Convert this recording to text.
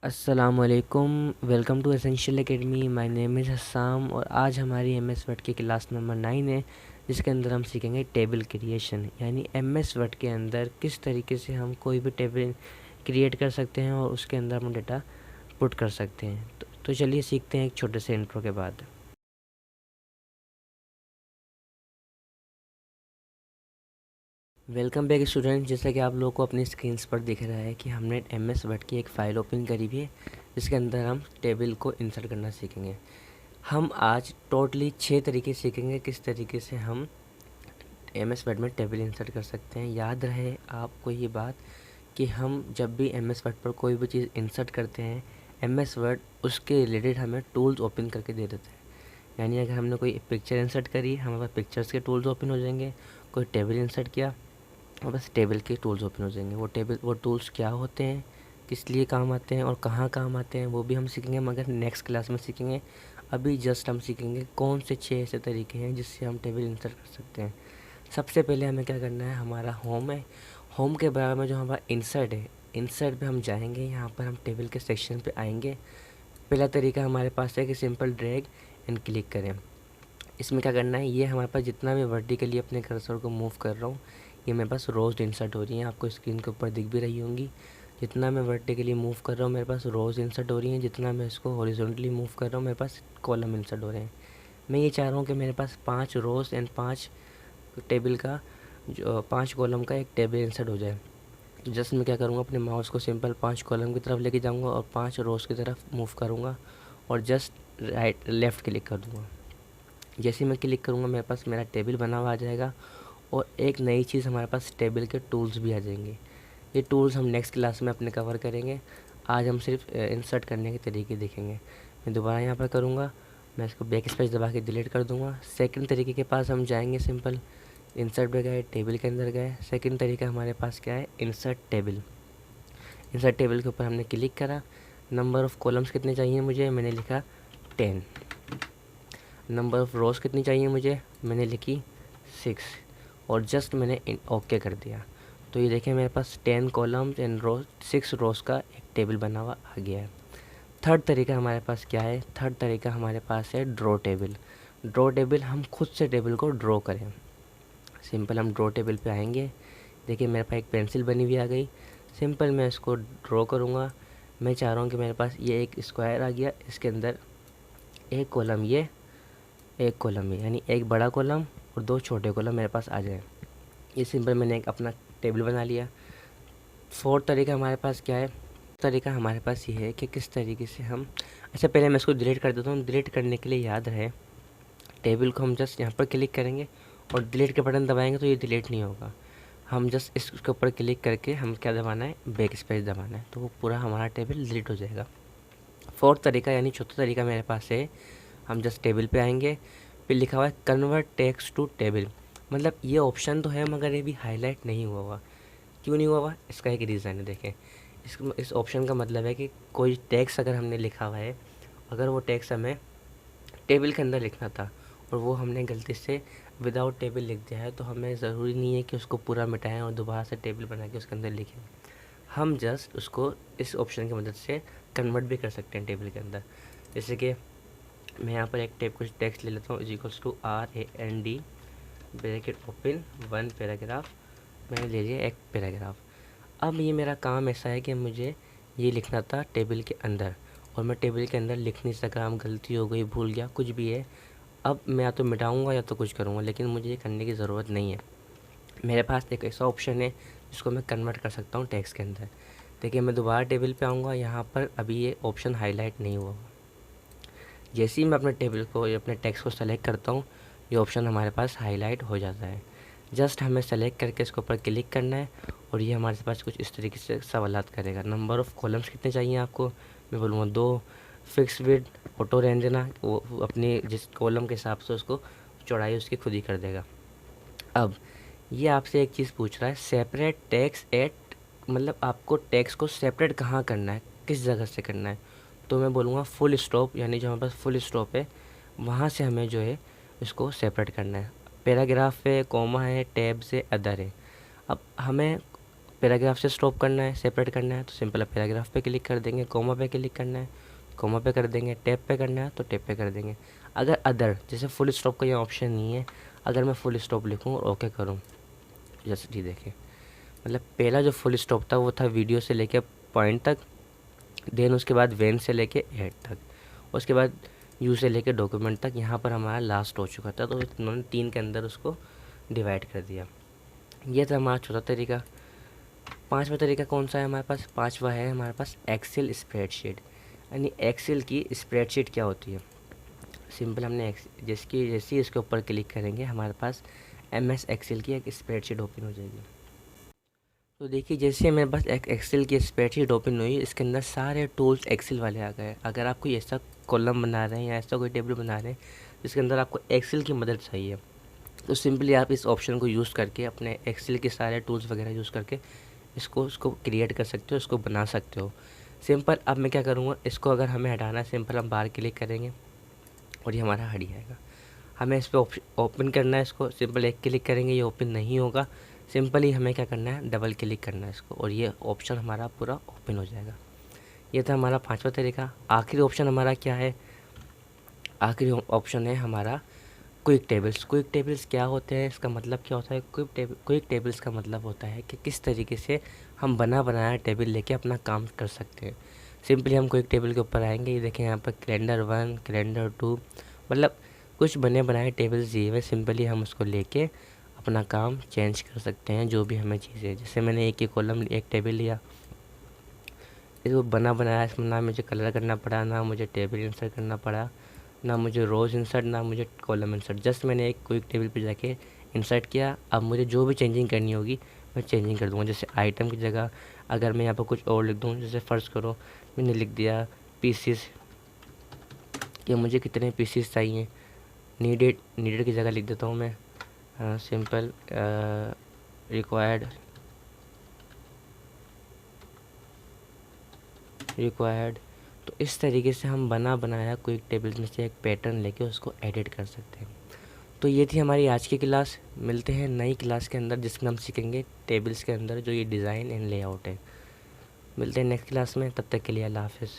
अस्सलामुअलैकुम। Welcome to essential academy. My name is Hassam और आज हमारी एमएस वर्ड की क्लास नंबर 9 है, जिसके अंदर हम सीखेंगे टेबल क्रिएशन। यानी एमएस वर्ड के अंदर किस तरीके से हम कोई भी टेबल क्रिएट कर सकते हैं और उसके अंदर हम डेटा पुट कर सकते हैं। तो चलिए सीखते हैं एक छोटे से इंट्रो के बाद। Welcome back student. जैसा कि आप लोगों को अपनी स्क्रीन्स पर दिख रहा है कि हमने एमएस वर्ड की एक फ़ाइल ओपन करी हुई है, जिसके अंदर हम टेबल को इंसर्ट करना सीखेंगे। हम आज टोटली 6 तरीके सीखेंगे किस तरीके से हम एमएस वर्ड में टेबल इंसर्ट कर सकते हैं। याद रहे आपको ये बात कि हम जब भी एमएस वर्ड पर कोई भी चीज़ इंसर्ट करते हैं, एमएस वर्ड उसके रिलेटेड हमें टूल्स ओपन करके दे देते हैं। यानी अगर हमने कोई पिक्चर इंसर्ट करी, हमारे पास पिक्चर्स के टूल्स ओपन हो जाएंगे। कोई टेबल इंसर्ट किया और बस टेबल के टूल्स ओपन हो जाएंगे। वो टूल्स क्या होते हैं, किस लिए काम आते हैं और कहाँ काम आते हैं, वो भी हम सीखेंगे, मगर नेक्स्ट क्लास में सीखेंगे। अभी जस्ट हम सीखेंगे कौन से 6 ऐसे तरीके हैं जिससे हम टेबल इंसर्ट कर सकते हैं। सबसे पहले हमें क्या करना है, हमारा होम है। होम के बराबर में जो हमारा इंसर्ट है, इंसर्ट पे हम जाएंगे। यहाँ पर हम टेबल के सेक्शन पे आएंगे। पहला तरीका हमारे पास है कि सिंपल ड्रैग एंड क्लिक करें। इसमें क्या करना है, ये हमारे पास जितना भी वर्टिकली अपने कर्सर को मूव कर रहा हूँ, ये मेरे पास रोज़ इंसर्ट हो रही हैं। आपको स्क्रीन के ऊपर दिख भी रही होंगी। जितना मैं वर्टिकली मूव कर रहा हूँ मेरे पास रोज़ इंसर्ट हो रही हैं, जितना मैं इसको हॉरिजॉन्टली मूव कर रहा हूँ मेरे पास कॉलम इंसर्ट हो रहे हैं। मैं ये चाह रहा हूँ कि मेरे पास 5 रोज़ एंड 5 टेबल का जो 5 कॉलम का एक टेबल इंसर्ट हो जाए। तो जस्ट मैं क्या करूँगा, अपने माउस को सिंपल 5 कॉलम की तरफ लेके जाऊँगा और 5 रोज़ की तरफ मूव करूँगा और जस्ट राइट लेफ़्ट क्लिक कर दूँगा। जैसे ही मैं क्लिक करूँगा मेरे पास मेरा टेबल बना हुआ आ जाएगा और एक नई चीज़ हमारे पास टेबल के टूल्स भी आ जाएंगे। ये टूल्स हम नेक्स्ट क्लास में अपने कवर करेंगे। आज हम सिर्फ इंसर्ट करने के तरीके देखेंगे। मैं दोबारा यहाँ पर करूँगा, मैं इसको बैक स्पेस दबा के डिलीट कर दूँगा। सेकंड तरीके के पास हम जाएंगे। सिंपल इंसर्ट पे गए, टेबल के अंदर गए। सेकंड तरीका हमारे पास क्या है, इंसर्ट टेबल। इंसर्ट टेबल के ऊपर हमने क्लिक करा। नंबर ऑफ़ कॉलम्स कितने चाहिए मुझे, मैंने लिखा 10। नंबर ऑफ़ रोज़ कितनी चाहिए मुझे, मैंने लिखी 6 और जस्ट मैंने ओके कर दिया। तो ये देखें मेरे पास 10 कॉलम्स एंड रोज 6 रोज़ का एक टेबल बना हुआ आ गया है। थर्ड तरीका हमारे पास क्या है, थर्ड तरीका हमारे पास है ड्रॉ टेबल। ड्रॉ टेबल, हम खुद से टेबल को ड्रॉ करें। सिंपल हम ड्रॉ टेबल पे आएंगे। देखिए मेरे पास एक पेंसिल बनी हुई आ गई। सिंपल मैं इसको ड्रॉ करूँगा। मैं चाह रहा हूँ कि मेरे पास ये एक स्क्वायर आ गया, इसके अंदर एक कॉलम ये, एक कॉलम ये, यानी एक बड़ा कॉलम और 2 छोटे कॉलम मेरे पास आ जाए। ये सिंपल मैंने एक अपना टेबल बना लिया। फोर्थ तरीका हमारे पास क्या है, तरीका हमारे पास ये है कि किस तरीके से हम, अच्छा पहले मैं इसको डिलीट कर देता हूँ। डिलीट करने के लिए याद रहे, टेबल को हम जस्ट यहाँ पर क्लिक करेंगे और डिलीट के बटन दबाएंगे तो ये डिलीट नहीं होगा। हम जस्ट इसके ऊपर क्लिक करके हम क्या दबाना है, बैक स्पेस दबाना है, तो वो पूरा हमारा टेबल डिलीट हो जाएगा। फोर्थ तरीका यानी चौथा तरीका मेरे पास है, हम जस्ट टेबल पे आएंगे, फिर लिखा हुआ है कन्वर्ट टेक्स्ट टू टेबल। मतलब ये ऑप्शन तो है मगर ये भी हाईलाइट नहीं हुआ हुआ। क्यों नहीं हुआ हुआ, इसका एक रीज़न है। देखें, इस ऑप्शन का मतलब है कि कोई टेक्स्ट अगर हमने लिखा हुआ है, अगर वो टेक्स्ट हमें टेबल के अंदर लिखना था और वो हमने गलती से विदाउट टेबल लिख दिया है, तो हमें ज़रूरी नहीं है कि उसको पूरा मिटाएं और दोबारा से टेबल बना के उसके अंदर लिखें। हम जस्ट उसको इस ऑप्शन की मदद से कन्वर्ट भी कर सकते हैं टेबल के अंदर। जैसे कि मैं यहाँ पर एक कुछ टेक्स्ट ले लेता हूँ, is equals to RAND bracket open 1 paragraph. मैंने ले लिया एक पैराग्राफ। अब ये मेरा काम ऐसा है कि मुझे ये लिखना था टेबल के अंदर और मैं टेबल के अंदर लिख नहीं सका, गलती हो गई, भूल गया, कुछ भी है। अब मैं या तो मिटाऊंगा या तो कुछ करूँगा, लेकिन मुझे ये करने की ज़रूरत नहीं है। मेरे पास एक ऐसा ऑप्शन है जिसको मैं कन्वर्ट कर सकता हूँ टेक्स्ट के अंदर। देखिए मैं दोबारा टेबल पे आऊँगा, यहाँ पर अभी ये ऑप्शन हाईलाइट नहीं हुआ। जैसे ही मैं अपने टेबल को या अपने टेक्स्ट को सेलेक्ट करता हूँ, ये ऑप्शन हमारे पास हाईलाइट हो जाता है। जस्ट हमें सेलेक्ट करके इसके ऊपर क्लिक करना है और ये हमारे पास कुछ इस तरीके से सवालात करेगा। नंबर ऑफ़ कॉलम्स कितने चाहिए आपको, मैं बोलूँगा 2। फिक्स विड्थ, ऑटो रहने देना, वो अपनी जिस कॉलम के हिसाब से उसको चौड़ाई उसकी खुद ही कर देगा। अब ये आपसे एक चीज़ पूछ रहा है, सेपरेट टेक्स्ट एट, मतलब आपको टेक्स्ट को सेपरेट कहाँ करना है, किस जगह से करना है। तो मैं बोलूँगा फुल स्टॉप, यानी जो हमारे पास फुल स्टॉप है वहाँ से हमें जो है इसको सेपरेट करना है। पैराग्राफ है, कॉमा है, टैब से अदर है। अब हमें पैराग्राफ से स्टॉप करना है, सेपरेट करना है तो सिंपल पैराग्राफ पे क्लिक कर देंगे। कोमा पे क्लिक करना है, कोमा पे कर देंगे। टैब पे करना है तो टैब पे कर देंगे। अगर अदर जैसे फुल स्टॉप का ये ऑप्शन नहीं है, अगर मैं फुल स्टॉप लिखूँ और ओके करूँ, जैसे जी देखें, मतलब पहला जो फुल स्टॉप था वो था वीडियो से लेके पॉइंट तक, देन उसके बाद वेन से लेके एड तक, उसके बाद यू से लेके डॉक्यूमेंट तक। यहाँ पर हमारा लास्ट हो चुका था, तो उन्होंने 3 के अंदर उसको डिवाइड कर दिया। ये था हमारा चौथा तरीका। 5वां तरीका कौन सा है हमारे पास? 5वां है हमारे पास एक्सेल स्प्रेडशीट। यानी एक्सेल की स्प्रेडशीट क्या होती है? सिंपल हमने जैसे ही इसके ऊपर क्लिक करेंगे हमारे पास MS एक्सेल की एक स्प्रेडशीट ओपन हो जाएगी। तो देखिए जैसे मेरे पास एक एक्सेल की स्प्रेडशीट ओपन हुई, इसके अंदर सारे टूल्स एक्सेल वाले आ गए। अगर आप कोई ऐसा कॉलम बना रहे हैं या ऐसा कोई टेबल बना रहे हैं जिसके अंदर आपको एक्सेल की मदद चाहिए, तो सिंपली आप इस ऑप्शन को यूज़ करके अपने एक्सेल के सारे टूल्स वगैरह यूज़ करके इसको क्रिएट कर सकते हो, इसको बना सकते हो। सिंपल अब मैं क्या करूँगा, इसको अगर हमें हटाना है सिंपल हम बाहर क्लिक करेंगे और ये हमारा हट जाएगा। हमें इस पर ओपन करना है, इसको सिंपल एक क्लिक करेंगे, ये ओपन नहीं होगा। सिंपली हमें क्या करना है, डबल क्लिक करना है इसको और ये ऑप्शन हमारा पूरा ओपन हो जाएगा। ये था हमारा 5वां तरीका। आखिरी ऑप्शन हमारा क्या है? आखिरी ऑप्शन है हमारा क्विक टेबल्स। क्विक टेबल्स क्या होते हैं, इसका मतलब क्या होता है? क्विक टेबल्स का मतलब होता है कि किस तरीके से हम बना बनाया टेबल लेके अपना काम कर सकते हैं। सिंपली हम क्विक टेबल के ऊपर आएंगे, ये देखें यहाँ पर कैलेंडर 1, कैलेंडर 2, मतलब कुछ बने बनाए टेबल्स दिए हुए। सिंपली हम उसको लेके अपना काम चेंज कर सकते हैं, जो भी हमें चीज़ें। जैसे मैंने एक ही कॉलम एक टेबल लिया, इसको बना बनाया, इसमें ना मुझे कलर करना पड़ा, ना मुझे टेबल इंसर्ट करना पड़ा, ना मुझे रोज़ इंसर्ट, ना मुझे कॉलम इंसर्ट। जस्ट मैंने एक क्विक टेबल पे जाके इंसर्ट किया। अब मुझे जो भी चेंजिंग करनी होगी मैं चेंजिंग कर दूँगा। जैसे आइटम की जगह अगर मैं यहाँ पर कुछ और लिख दूँ, जैसे फ़र्ज़ करो मैंने लिख दिया पीसीस, कि मुझे कितने पीसीस चाहिए। नीडेड की जगह लिख देता हूँ मैं सिंपल रिक्वायर्ड। तो इस तरीके से हम बना बनाया क्विक टेबल्स में से एक पैटर्न लेके उसको एडिट कर सकते हैं। तो ये थी हमारी आज की क्लास। मिलते हैं नई क्लास के अंदर जिसमें हम सीखेंगे टेबल्स के अंदर जो ये डिज़ाइन एंड लेआउट है। मिलते हैं नेक्स्ट क्लास में, तब तक के लिए अल्लाह हाफ़िज़।